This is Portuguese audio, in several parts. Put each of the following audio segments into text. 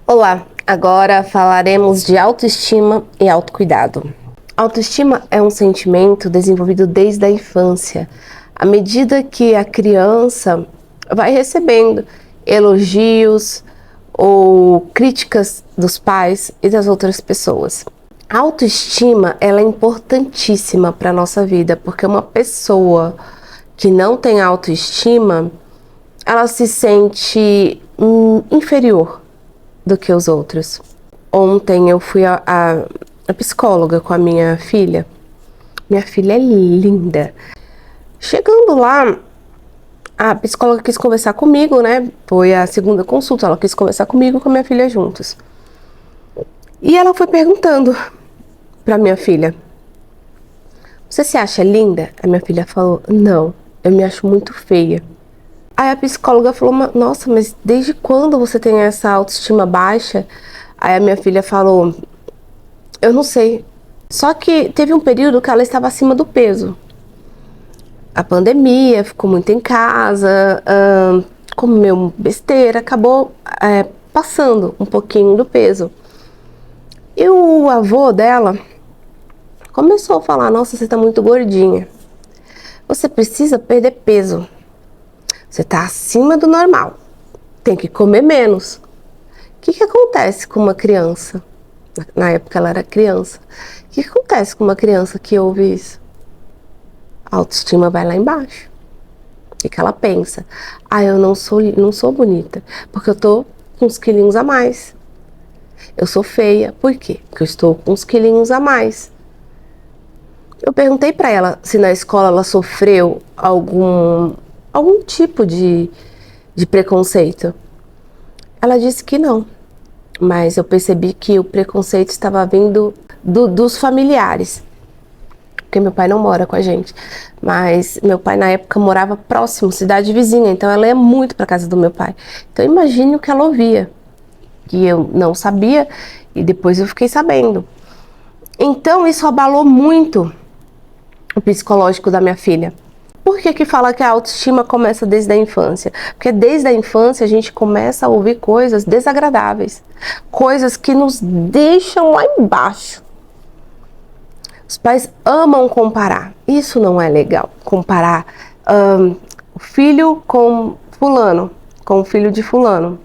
Olá, agora falaremos de autoestima e autocuidado. Autoestima é um sentimento desenvolvido desde a infância, à medida que a criança vai recebendo elogios ou críticas dos pais e das outras pessoas. A autoestima, ela é importantíssima para a nossa vida, porque uma pessoa que não tem autoestima, ela se sente inferior do que os outros. Ontem eu fui a psicóloga com a minha filha. Minha filha é linda. Chegando lá, a psicóloga quis conversar comigo, né? Foi a segunda consulta, ela quis conversar comigo e com a minha filha juntos. E ela foi perguntando pra minha filha: você se acha linda? A minha filha falou: não, eu me acho muito feia. Aí a psicóloga falou: nossa, mas desde quando você tem essa autoestima baixa? Aí a minha filha falou: eu não sei. Só que teve um período que ela estava acima do peso. A pandemia, ficou muito em casa, comeu besteira, acabou passando um pouquinho do peso. E o avô dela começou a falar: nossa, você está muito gordinha. Você precisa perder peso. Você está acima do normal. Tem que comer menos. O que acontece com uma criança? Na época ela era criança. O que acontece com uma criança que ouve isso? A autoestima vai lá embaixo. O que ela pensa? Ah, eu não sou bonita, porque eu tô com uns quilinhos a mais. Eu sou feia, por quê? Porque eu estou com uns quilinhos a mais. Eu perguntei pra ela se na escola ela sofreu algum tipo de preconceito. Ela disse que não, mas eu percebi que o preconceito estava vindo dos familiares. Porque meu pai não mora com a gente, mas meu pai na época morava próximo, cidade vizinha, então ela ia muito para casa do meu pai. Então imagine o que ela ouvia, que eu não sabia e depois eu fiquei sabendo. Então isso abalou muito o psicológico da minha filha. Por que fala que a autoestima começa desde a infância? Porque desde a infância a gente começa a ouvir coisas desagradáveis, coisas que nos deixam lá embaixo. Os pais amam comparar. Isso não é legal. Comparar o filho com fulano, com o filho de fulano.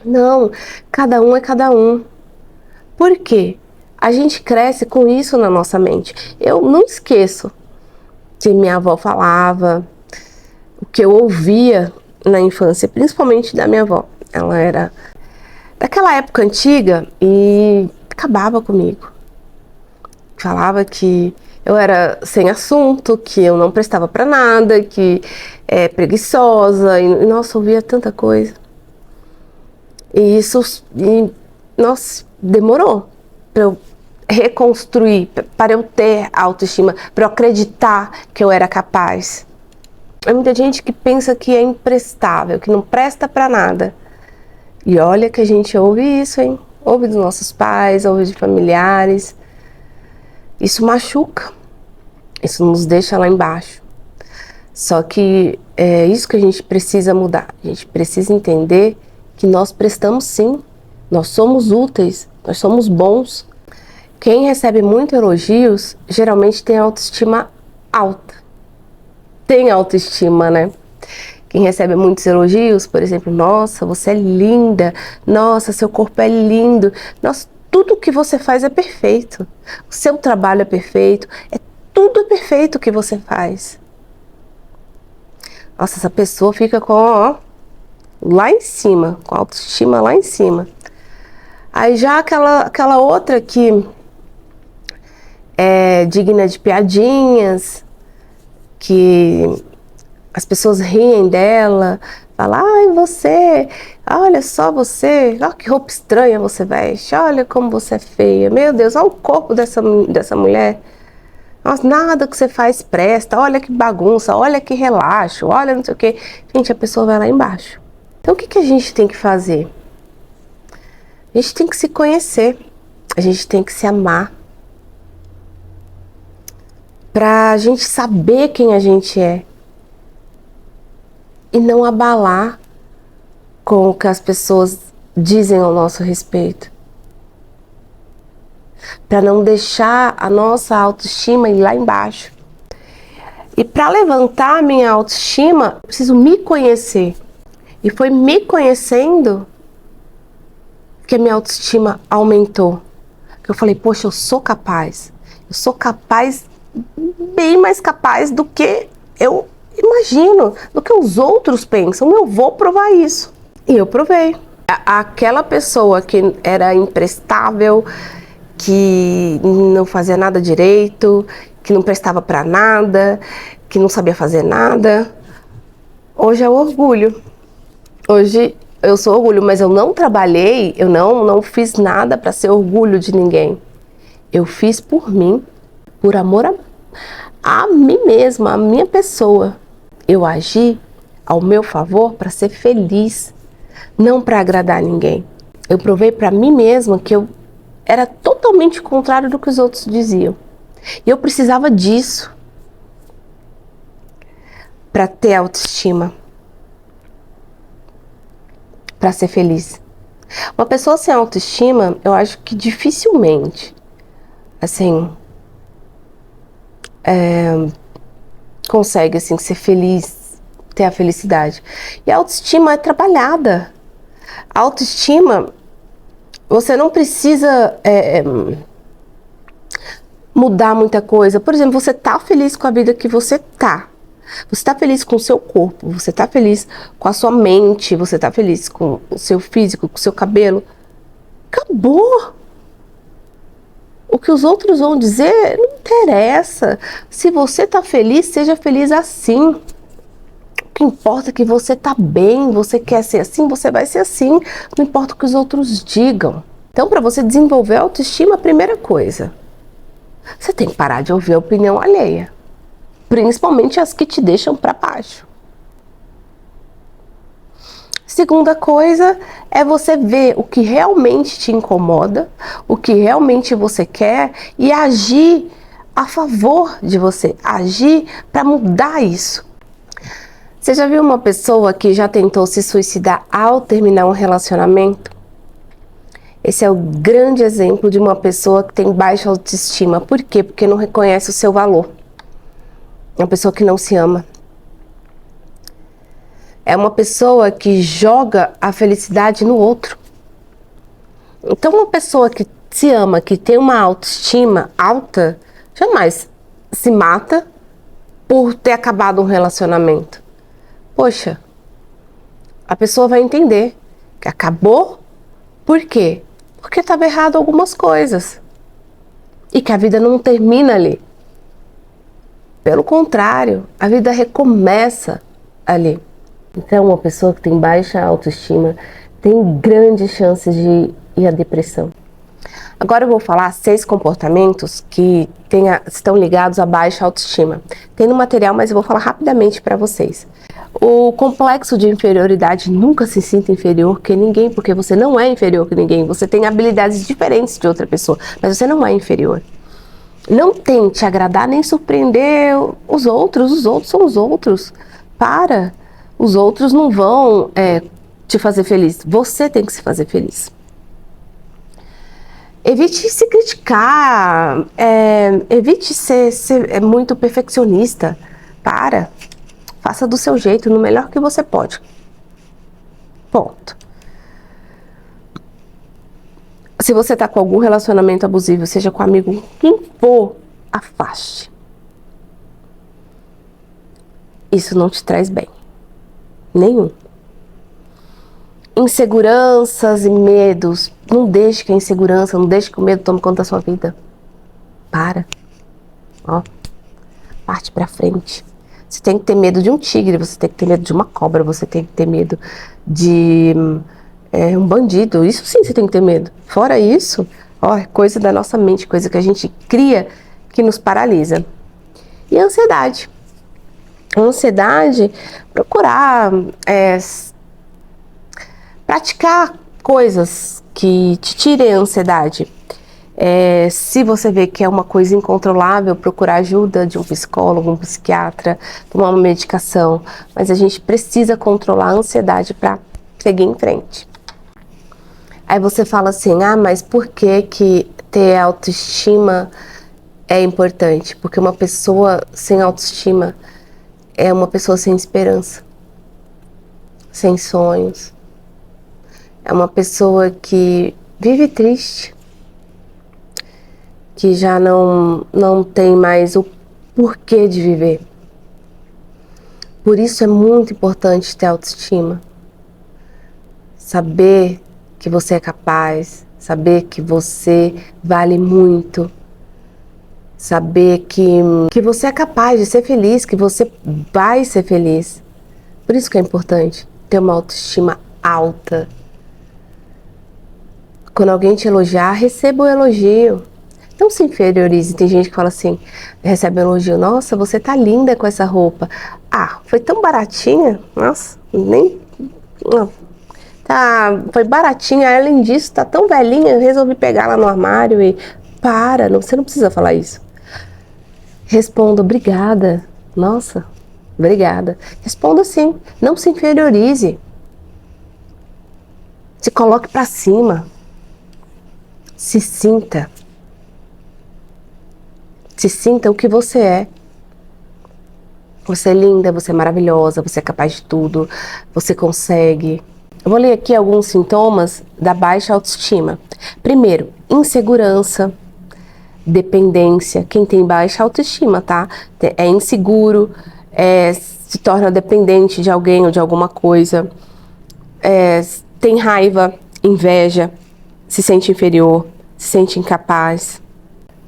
Não, cada um é cada um. Por quê? A gente cresce com isso na nossa mente. Eu não esqueço que minha avó falava, o que eu ouvia na infância, principalmente da minha avó. Ela era daquela época antiga e acabava comigo. Falava que eu era sem assunto, que eu não prestava pra nada, que é preguiçosa, e nossa, ouvia tanta coisa. E isso, nossa, demorou para eu reconstruir, para eu ter autoestima, para eu acreditar que eu era capaz. Há muita gente que pensa que é imprestável, que não presta pra nada. E olha que a gente ouve isso, hein? Ouve dos nossos pais, ouve de familiares. Isso machuca, isso nos deixa lá embaixo. Só que é isso que a gente precisa mudar. A gente precisa entender que nós prestamos sim, nós somos úteis, nós somos bons. Quem recebe muito elogios, geralmente tem autoestima alta. Tem autoestima, né? Quem recebe muitos elogios, por exemplo, nossa, você é linda, nossa, seu corpo é lindo, nossa, tudo que você faz é perfeito. O seu trabalho é perfeito, tudo é perfeito que você faz. Nossa, essa pessoa fica com, lá em cima, com a autoestima lá em cima. Aí já aquela outra que é digna de piadinhas, que as pessoas riem dela, falam: ai, você, olha só você, olha que roupa estranha você veste, olha como você é feia, meu Deus, olha o corpo dessa mulher, nossa, nada que você faz presta, olha que bagunça, olha que relaxo, olha não sei o que. Gente, a pessoa vai lá embaixo. Então o que a gente tem que fazer? A gente tem que se conhecer, a gente tem que se amar, pra gente saber quem a gente é. E não abalar com o que as pessoas dizem ao nosso respeito, para não deixar a nossa autoestima ir lá embaixo. E para levantar a minha autoestima, eu preciso me conhecer. E foi me conhecendo que a minha autoestima aumentou. Que eu falei, poxa, eu sou capaz. Eu sou capaz, bem mais capaz do que eu imagino, do que os outros pensam. Eu vou provar isso. E eu provei. Aquela pessoa que era imprestável, que não fazia nada direito, que não prestava para nada, que não sabia fazer nada, hoje é o orgulho. Hoje eu sou orgulho, mas eu não trabalhei, eu não fiz nada para ser orgulho de ninguém. Eu fiz por mim, por amor a mim mesma, a minha pessoa. Eu agi ao meu favor para ser feliz, não para agradar ninguém. Eu provei para mim mesma que eu era totalmente contrário do que os outros diziam. E eu precisava disso para ter autoestima, para ser feliz. Uma pessoa sem autoestima, eu acho que dificilmente, assim, consegue assim ser feliz, ter a felicidade. E a autoestima é trabalhada. A autoestima, você não precisa mudar muita coisa. Por exemplo, você tá feliz com a vida que você tá. Você tá feliz com o seu corpo, você tá feliz com a sua mente, você tá feliz com o seu físico, com o seu cabelo. Acabou! O que os outros vão dizer não interessa. Se você tá feliz, seja feliz assim. O que importa é que você tá bem, você quer ser assim, você vai ser assim. Não importa o que os outros digam. Então, para você desenvolver a autoestima, a primeira coisa, você tem que parar de ouvir a opinião alheia. Principalmente as que te deixam para baixo. Segunda coisa é você ver o que realmente te incomoda, o que realmente você quer e agir a favor de você, agir para mudar isso. Você já viu uma pessoa que já tentou se suicidar ao terminar um relacionamento? Esse é o grande exemplo de uma pessoa que tem baixa autoestima. Por quê? Porque não reconhece o seu valor. É uma pessoa que não se ama. É uma pessoa que joga a felicidade no outro. Então, uma pessoa que se ama, que tem uma autoestima alta, jamais se mata por ter acabado um relacionamento. Poxa, a pessoa vai entender que acabou. Por quê? Porque estava errado algumas coisas. E que a vida não termina ali. Pelo contrário, a vida recomeça ali. Então, uma pessoa que tem baixa autoestima tem grandes chances de ir à depressão. Agora eu vou falar 6 comportamentos que estão ligados à baixa autoestima. Tem no material, mas eu vou falar rapidamente para vocês. O complexo de inferioridade, nunca se sinta inferior que ninguém, porque você não é inferior que ninguém. Você tem habilidades diferentes de outra pessoa, mas você não é inferior. Não tente agradar nem surpreender os outros são os outros. Para! Os outros não vão te fazer feliz, você tem que se fazer feliz. Evite se criticar, evite ser muito perfeccionista. Para! Faça do seu jeito, no melhor que você pode. Ponto. Se você está com algum relacionamento abusivo, seja com amigo, quem for, afaste. Isso não te traz bem. Nenhum. Inseguranças e medos. Não deixe que a insegurança, não deixe que o medo tome conta da sua vida. Para. Ó. Parte pra frente. Você tem que ter medo de um tigre, você tem que ter medo de uma cobra, você tem que ter medo de um bandido. Isso sim você tem que ter medo. Fora isso, ó, é coisa da nossa mente, coisa que a gente cria que nos paralisa. E a ansiedade. A ansiedade, procurar praticar coisas que te tirem a ansiedade. Se você vê que é uma coisa incontrolável, procurar ajuda de um psicólogo, um psiquiatra, tomar uma medicação. Mas a gente precisa controlar a ansiedade para seguir em frente. Aí você fala assim, ah, mas por que que ter autoestima é importante? Porque uma pessoa sem autoestima é uma pessoa sem esperança, sem sonhos. É uma pessoa que vive triste, que já não tem mais o porquê de viver. Por isso é muito importante ter autoestima. Saber que você é capaz, saber que você vale muito, saber que você é capaz de ser feliz, que você vai ser feliz. Por isso que é importante ter uma autoestima alta. Quando alguém te elogiar, receba o elogio. Não se inferiorize. Tem gente que fala assim, recebe um elogio, nossa, você tá linda com essa roupa. Ah, foi tão baratinha, nossa, nem... Não. Tá, foi baratinha, além disso, tá tão velhinha, eu resolvi pegar ela no armário e... Para, não, você não precisa falar isso. Responda, obrigada. Nossa, obrigada. Responda sim, não se inferiorize. Se coloque pra cima. Se sinta. Se sinta o que você é. Você é linda, você é maravilhosa, você é capaz de tudo, você consegue. Eu vou ler aqui alguns sintomas da baixa autoestima. Primeiro, insegurança, dependência. Quem tem baixa autoestima, tá? É inseguro, se torna dependente de alguém ou de alguma coisa, tem raiva, inveja, se sente inferior, se sente incapaz,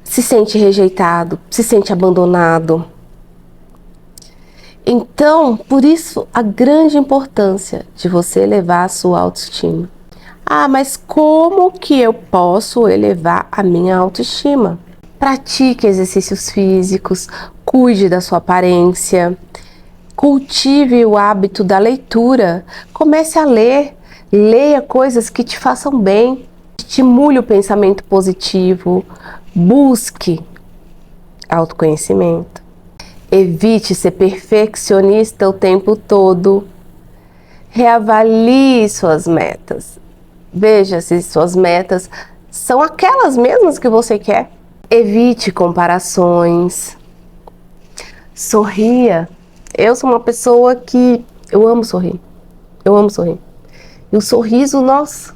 se sente rejeitado, se sente abandonado. Então, por isso, a grande importância de você elevar a sua autoestima. Ah, mas como que eu posso elevar a minha autoestima? Pratique exercícios físicos, cuide da sua aparência, cultive o hábito da leitura, comece a ler, leia coisas que te façam bem, estimule o pensamento positivo, busque autoconhecimento. Evite ser perfeccionista o tempo todo. Reavalie suas metas. Veja se suas metas são aquelas mesmas que você quer. Evite comparações. Sorria. Eu sou uma pessoa que eu amo sorrir. Eu amo sorrir. E o sorriso, nossa,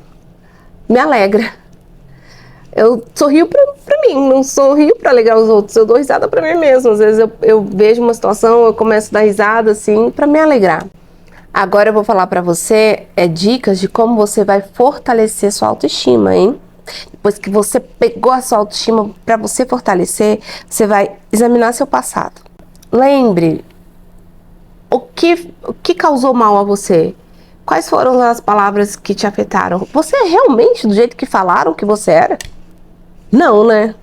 me alegra. Eu sorrio pra mim, não sorrio pra alegrar os outros. Eu dou risada pra mim mesma. Às vezes eu vejo uma situação, eu começo a dar risada assim, pra me alegrar. Agora eu vou falar pra você dicas de como você vai fortalecer sua autoestima, hein? Depois que você pegou a sua autoestima, pra você fortalecer, você vai examinar seu passado. Lembre o que causou mal a você. Quais foram as palavras que te afetaram? Você é realmente do jeito que falaram que você era? Não, né?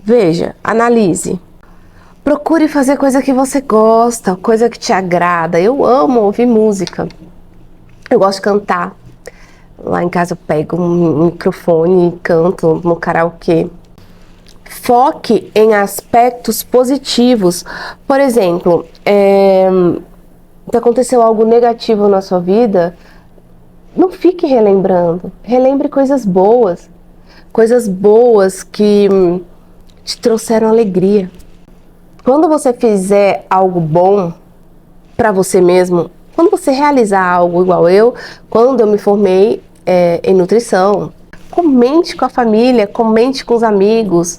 Veja, analise. Procure fazer coisa que você gosta, coisa que te agrada. Eu amo ouvir música. Eu gosto de cantar. Lá em casa eu pego um microfone e canto no karaokê. Foque em aspectos positivos. Por exemplo, se aconteceu algo negativo na sua vida, não fique relembrando. Relembre coisas boas. Coisas boas que te trouxeram alegria. Quando você fizer algo bom para você mesmo, quando você realizar algo igual eu, quando eu me formei em nutrição, comente com a família, comente com os amigos,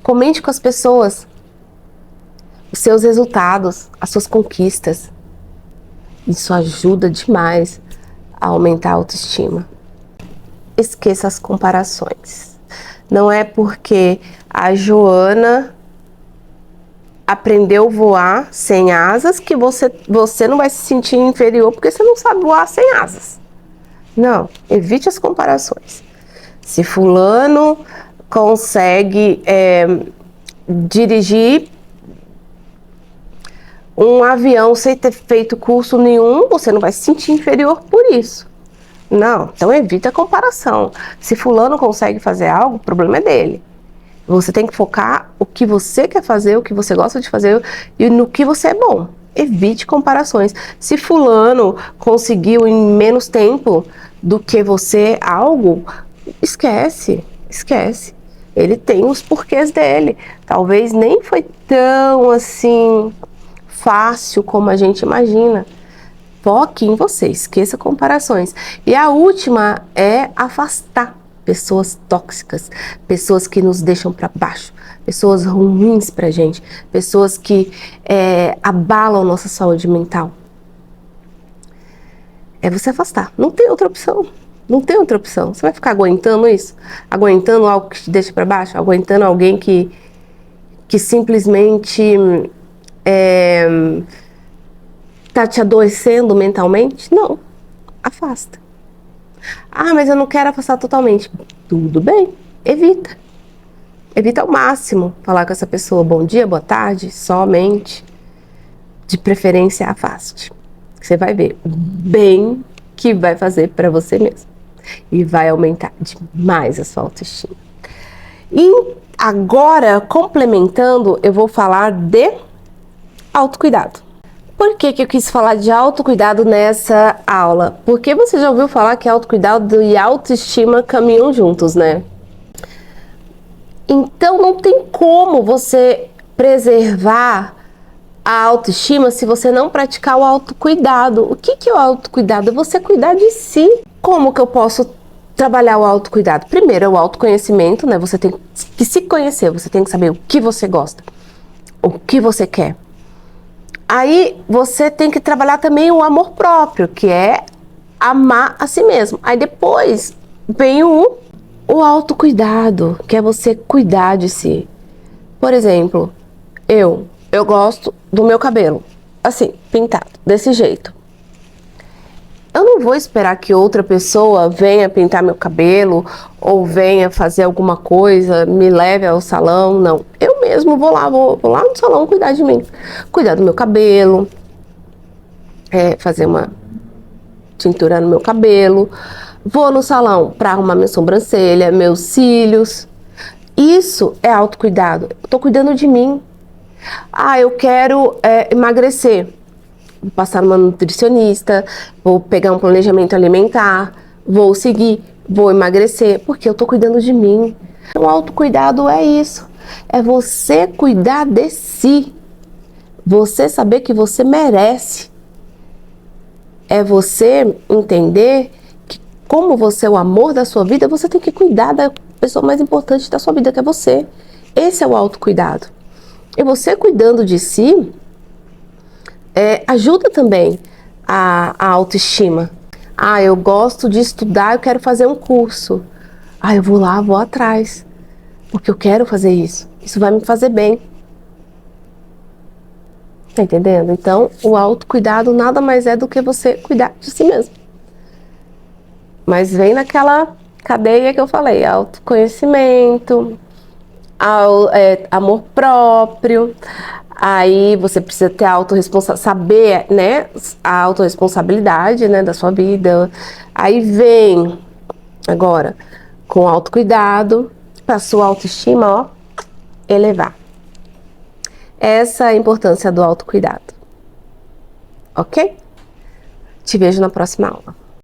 comente com as pessoas os seus resultados, as suas conquistas. Isso ajuda demais a aumentar a autoestima. Esqueça as comparações. Não é porque a Joana aprendeu a voar sem asas que você não vai se sentir inferior porque você não sabe voar sem asas. Não, evite as comparações. Se fulano consegue dirigir um avião sem ter feito curso nenhum, você não vai se sentir inferior por isso. Não, então evita a comparação. Se fulano consegue fazer algo, o problema é dele. Você tem que focar o que você quer fazer, o que você gosta de fazer e no que você é bom. Evite comparações. Se fulano conseguiu em menos tempo do que você algo, esquece, esquece. Ele tem os porquês dele. Talvez nem foi tão assim fácil como a gente imagina. Foque em você, esqueça comparações. E a última é afastar pessoas tóxicas, pessoas que nos deixam para baixo, pessoas ruins pra gente, pessoas que abalam nossa saúde mental. É você afastar, não tem outra opção. Não tem outra opção. Você vai ficar aguentando isso? Aguentando algo que te deixa para baixo? Aguentando alguém que simplesmente tá te adoecendo mentalmente? Não. Afasta. Ah, mas eu não quero afastar totalmente. Tudo bem. Evita. Evita ao máximo falar com essa pessoa. Bom dia, boa tarde, somente. De preferência, afaste. Você vai ver o bem que vai fazer para você mesmo. E vai aumentar demais a sua autoestima. E agora, complementando, eu vou falar de autocuidado. Por que eu quis falar de autocuidado nessa aula? Porque você já ouviu falar que autocuidado e autoestima caminham juntos, né? Então não tem como você preservar a autoestima se você não praticar o autocuidado. O que é o autocuidado? É você cuidar de si. Como que eu posso trabalhar o autocuidado? Primeiro é o autoconhecimento, né? Você tem que se conhecer, você tem que saber o que você gosta, o que você quer. Aí você tem que trabalhar também o amor próprio, que é amar a si mesmo. Aí depois vem o autocuidado, que é você cuidar de si. Por exemplo, eu gosto do meu cabelo, assim, pintado, desse jeito. Eu não vou esperar que outra pessoa venha pintar meu cabelo ou venha fazer alguma coisa, me leve ao salão, não. Eu mesmo vou lá no salão cuidar de mim. Cuidar do meu cabelo, fazer uma tintura no meu cabelo. Vou no salão para arrumar minha sobrancelha, meus cílios. Isso é autocuidado. Eu tô cuidando de mim. Ah, eu quero emagrecer. Vou passar numa nutricionista, vou pegar um planejamento alimentar, vou seguir, vou emagrecer, porque eu tô cuidando de mim. Então, o autocuidado é isso. É você cuidar de si. Você saber que você merece. É você entender que, como você é o amor da sua vida, você tem que cuidar da pessoa mais importante da sua vida, que é você. Esse é o autocuidado. E você cuidando de si, ajuda também a autoestima. Ah, eu gosto de estudar, eu quero fazer um curso. Ah, eu vou lá, vou atrás, porque eu quero fazer isso. Isso vai me fazer bem. Tá entendendo? Então, o autocuidado nada mais é do que você cuidar de si mesmo. Mas vem naquela cadeia que eu falei: autoconhecimento, amor próprio. Aí você precisa ter saber, né, a autorresponsabilidade, né, da sua vida. Aí vem agora com autocuidado para sua autoestima, ó, elevar. Essa é a importância do autocuidado. Ok? Te vejo na próxima aula.